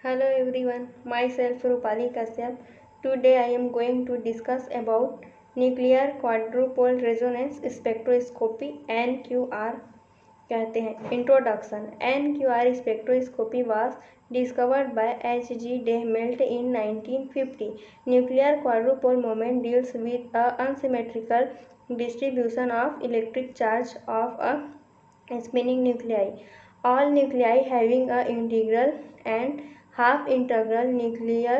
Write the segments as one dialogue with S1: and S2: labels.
S1: Hello everyone, myself Rupali Kashyap. Today I am going to discuss about nuclear quadrupole resonance spectroscopy NQR कहते हैं. Introduction. NQR spectroscopy was discovered by H.G. Dehmelt in 1950. Nuclear quadrupole moment deals with a unsymmetrical distribution of electric charge of a spinning nuclei. All nuclei having a integral and half integral nuclear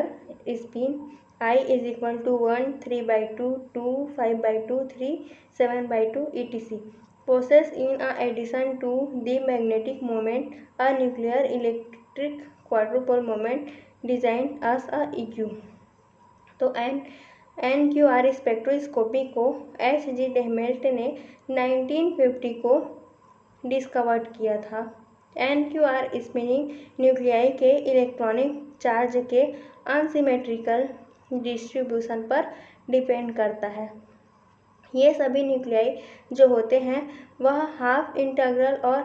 S1: spin I is equal to 1, 3 by 2, 2, 5 by 2, 3, 7 by 2, etc. possess in addition to the magnetic moment a nuclear electric quadrupole moment designed as a EQ. तो NQR spectroscopy को H.G. डेहमेल्ट ने 1950 को discovered किया था. NQR spinning nuclei के electronic charge के unsymmetrical distribution पर depend करता है. ये सभी न्यूक्लियाई जो होते हैं वह हाफ इंटीग्रल और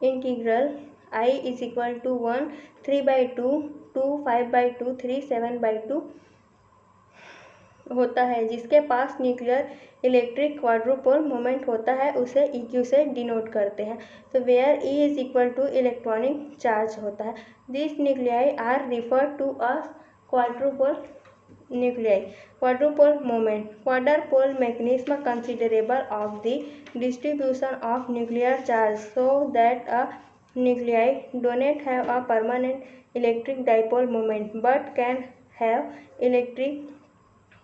S1: integral I is equal to 1, 3 by 2, 2, 5 by 2, 3, 7 by 2 होता है. जिसके पास न्यूक्लियर इलेक्ट्रिक क्वाड्रुपोल मोमेंट होता है उसे EQ से डिनोट करते हैं. तो where E is equal to electronic charge होता है. This nuclei are referred to a quadrupole nuclei. Quadrupole moment. Quadrupole mechanism considerable of the distribution of nuclear charge so that a nuclei do not have a permanent electric dipole moment but can have electric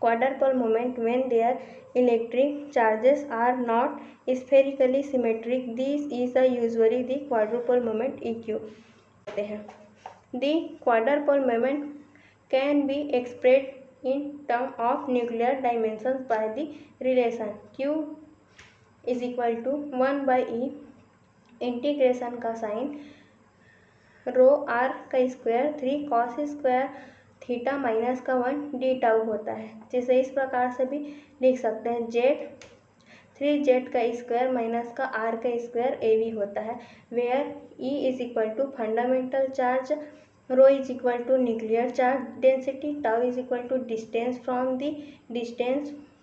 S1: quadrupole moment when their electric charges are not spherically symmetric. This is usually the quadrupole moment EQ. The quadrupole moment can be expressed in terms of nuclear dimensions by the relation Q is equal to 1 by E integration का sign row are का square 3 cos square theta minus का 1 D tau होता है. जिसे इस प्रकार से भी लिख सकते हैं जेड 3z का स्क्वायर माइनस का आर का स्क्वायर ए होता है. Where E is equal to fundamental charge, rho is equal to nuclear charge density, tau is equal to distance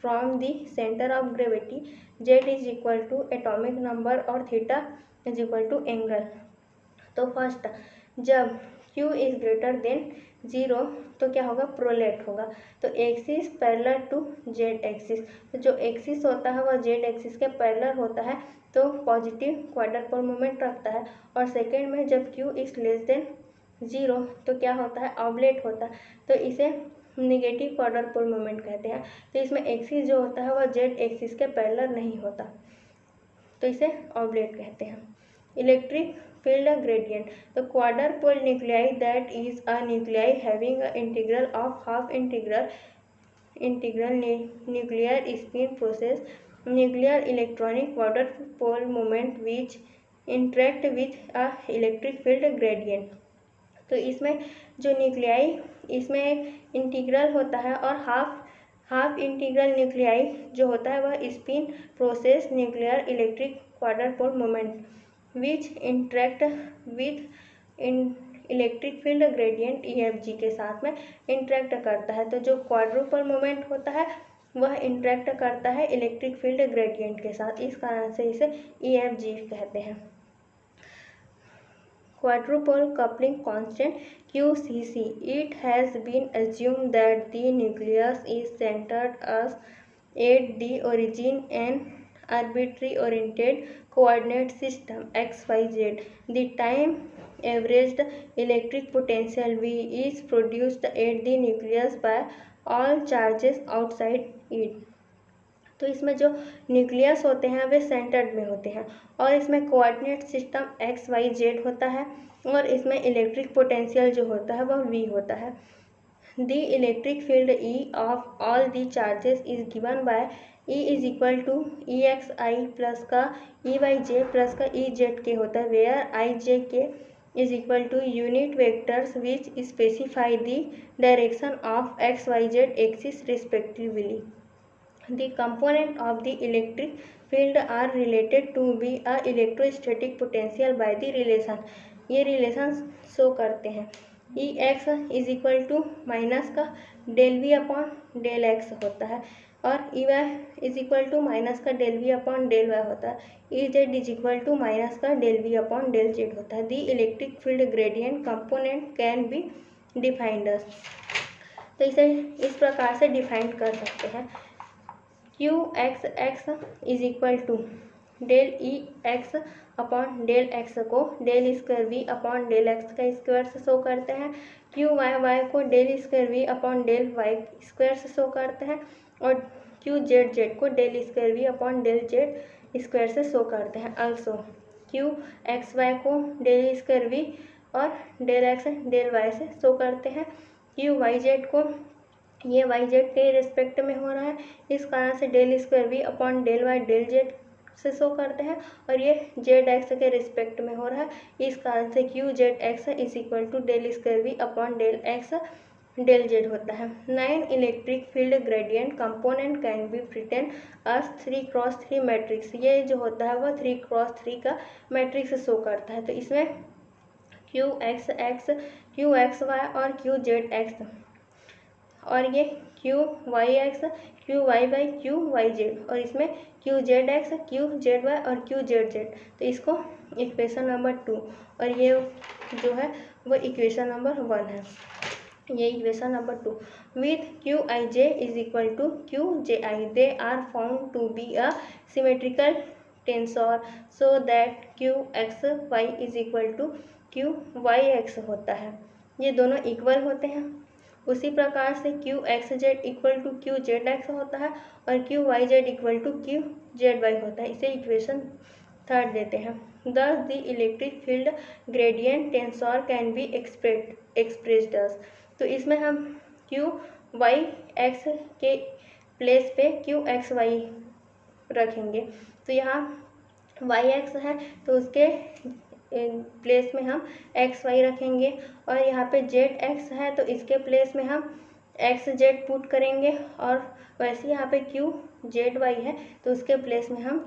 S1: from the centre of gravity, Z is equal to atomic number और theta is equal to angle. तो first जब Q is greater than 0 तो क्या होगा, prolate होगा. तो axis parallel to Z axis. तो जो एक्सिस होता है वह जेड एक्सिस के पैरेलल होता है तो पॉजिटिव क्वाड्रपोल मोमेंट रखता है. और सेकेंड में जब Q इज लेस देन 0 तो क्या होता है, ऑब्लेट होता है. तो इसे नेगेटिव क्वाड्रपोल मोमेंट कहते हैं. तो इसमें एक्सिस जो होता है वह जेड एक्सिस के पैरेलल नहीं होता तो इसे ऑब्लेट कहते हैं. Electric field gradient. तो quadrupole nuclei that is a nuclei having a integral of half integral nuclear spin process nuclear electronic quadrupole moment which interact with a electric field gradient. तो इसमें जो न्यूक्लियाई इसमें integral होता है और half integral nuclei जो होता है वह spin process nuclear electric quadrupole moment which interact with electric field gradient EFG के साथ में इंटरेक्ट करता है. तो जो क्वाड्रुपल मोमेंट होता है वह इंटरेक्ट करता है इलेक्ट्रिक फील्ड ग्रेडियंट के साथ. इस कारण से इसे EFG कहते हैं. Quadrupole coupling constant QCC. It has been assumed that the nucleus is centered at the origin and arbitrary oriented coordinate system XYZ. The time averaged electric potential V is produced at the nucleus by all charges outside it. तो इसमें जो nucleus होते हैं वे centred में होते हैं और इसमें कोऑर्डिनेट सिस्टम XYZ होता है और इसमें इलेक्ट्रिक पोटेंशियल जो होता है वह V होता है. The electric field E of all the charges is given by E is equal to EXI plus का EYJ प्लस का EZ के होता है. Where IJK is equal to unit vectors which specify the direction of XYZ axis respectively. The component of the electric field are related to be a electrostatic potential by the relation. ये relation show करते हैं E X is equal to minus का del V upon del X होता है, और E Y is equal to minus का del V upon del Y होता है। E Z is equal to minus का del V upon del Z होता है। The electric field gradient component can be defined as. तो इसे इस प्रकार से डिफाइन कर सकते हैं। Q X X is equal to del E X upon del X को del square V upon del x का स्क्वायर से शो करते हैं। क्यू वाई वाई को del square V upon del Y square से शो करते हैं, और क्यू जेड जेड को del square V upon del Z square से शो करते हैं। अल्सो क्यू एक्स वाई को डेल स्क्वायर वी और डेल एक्स डेल वाई से शो करते हैं। क्यू वाई जेड को, ये वाई जेड के रिस्पेक्ट में हो रहा है, इस कारण से del square V upon del Y del Z से शो करते हैं, और ये जेड एक्स के रिस्पेक्ट में हो रहा है, इस कारण से Q Z X is equal to del square V upon del X del Z होता है। 9 electric field gradient component can be written as 3x3 matrix. ये जो होता है वह 3x3 का मैट्रिक्स शो करता है। तो इसमें Q X X, Q X Y और क्यू जेड एक्स, और ये Q Y X, Q Y Y, Q Y Z, और इसमें Q Z X, Q Z Y और क्यू जेड जेड। तो इसको इक्वेशन नंबर 2, और ये जो है वो इक्वेशन नंबर 1 है। ये equation number 2 with Q I J is equal to Q J I, they are found to be a symmetrical tensor so that Q X Y is equal to Q Y X होता है। ये दोनों equal होते हैं। उसी प्रकार से Q X Z equal to Q Z X होता है, और Q Y Z equal to Q Z Y होता है। इसे इक्वेशन 3 देते हैं। Thus the electric field gradient tensor can be expressed as। तो इसमें हम क्यू वाई एक्स के प्लेस पे क्यू एक्स वाई रखेंगे। तो यहाँ वाई एक्स है तो उसके प्लेस में हम एक्स वाई रखेंगे, और यहाँ पे जेड एक्स है तो इसके प्लेस में हम एक्स जेड पुट करेंगे, और वैसे यहाँ पे क्यू जेड वाई है तो उसके प्लेस में हम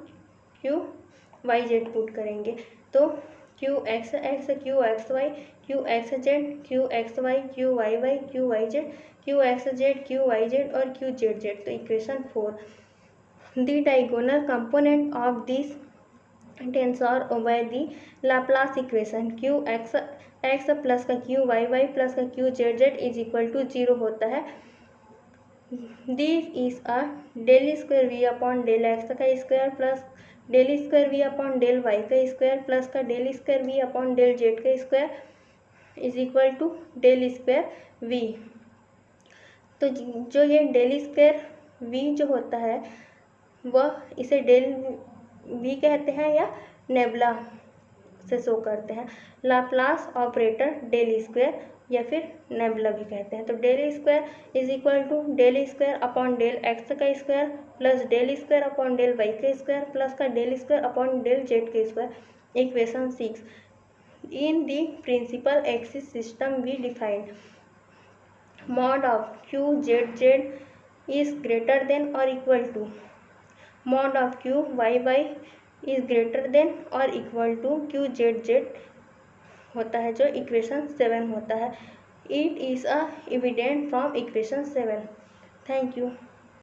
S1: क्यू वाई जेड पुट करेंगे। तो Q X X, Q X Y, Q X Z, Q X Y, Q Y Y, Q Y Z, Q X Z, Q Y Z और Q Z Z. तो equation 4 the diagonal component of this tensor obey the Laplace equation Q X X plus का Q Y Y plus का Q Z Z is equal to 0 होता है। This is a del square V upon del x का square plus del square V upon del Y का square plus का del square V upon del Z का square is equal to del square V. तो जो ये del square we जो होता है वह इसे डेल वी कहते हैं या नेबुला से शो करते हैं। लाप्लास ऑपरेटर डेल स्क्वायर या फिर नेबुला भी कहते हैं। तो del square is equal to del square upon del x का square plus del square upon del Y का स्क्वायर प्लस का del square upon del Z का square. Equation 6 in the principal axis system we defined mod of q z z is greater than or equal to mod of q y y is greater than or equal to q z z होता है, जो equation 7 होता है। It is a evident from equation 7। Thank you.